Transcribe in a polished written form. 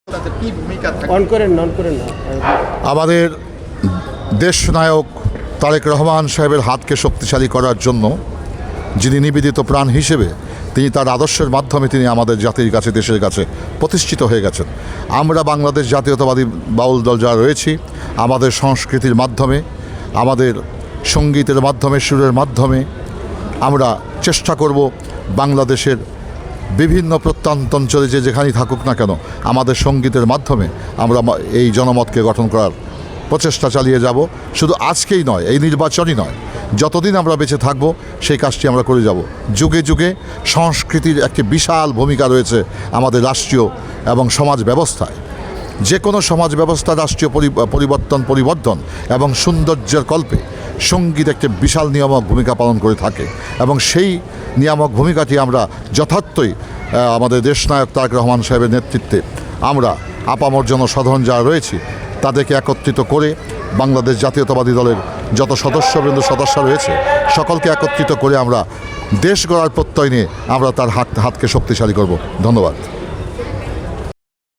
কি ভূমিকা থাকে? অন করেন না। আমাদের দেশনায়ক তারেক রহমান সাহেবের হাতকে শক্তিশালী করার জন্য যিনি নিবেদিত প্রাণ হিসেবে তিনি তার আদর্শের মাধ্যমে তিনি আমাদের জাতির কাছে দেশের কাছে প্রতিষ্ঠিত হয়ে গেছেন। আমরা বাংলাদেশ জাতীয়তাবাদী বাউল দল যারা রয়েছি আমাদের সংস্কৃতির মাধ্যমে, আমাদের সঙ্গীতের মাধ্যমে, সুরের মাধ্যমে আমরা চেষ্টা করব বাংলাদেশের বিভিন্ন প্রত্যন্ত অঞ্চলে যে যেখানেই থাকুক না কেন আমাদের সঙ্গীতের মাধ্যমে আমরা এই জনমতকে গঠন করার প্রচেষ্টা চালিয়ে যাব। শুধু আজকেই নয়, এই নির্বাচনই নয়, যতদিন আমরা বেঁচে থাকব সেই কাজটি আমরা করে যাব। যুগে যুগে সংস্কৃতির একটি বিশাল ভূমিকা রয়েছে আমাদের রাষ্ট্রীয় এবং সমাজ ব্যবস্থায়। যে কোনো সমাজ ব্যবস্থা রাষ্ট্রীয় পরিবর্তন এবং সৌন্দর্যের কল্পে সঙ্গীত একটি বিশাল নিয়ামক ভূমিকা পালন করে থাকে এবং সেই নিয়ামক ভূমিকাটি আমরা যথার্থই আমাদের দেশনায়ক তারেক রহমান সাহেবের নেতৃত্বে আমরা আপামর জনসাধারণ যারা রয়েছি তাদেরকে একত্রিত করে বাংলাদেশ জাতীয়তাবাদী দলের যত সদস্য রয়েছে সকলকে একত্রিত করে আমরা দেশ গড়ার প্রত্যয় নিয়ে আমরা তার হাতকে শক্তিশালী করব। ধন্যবাদ।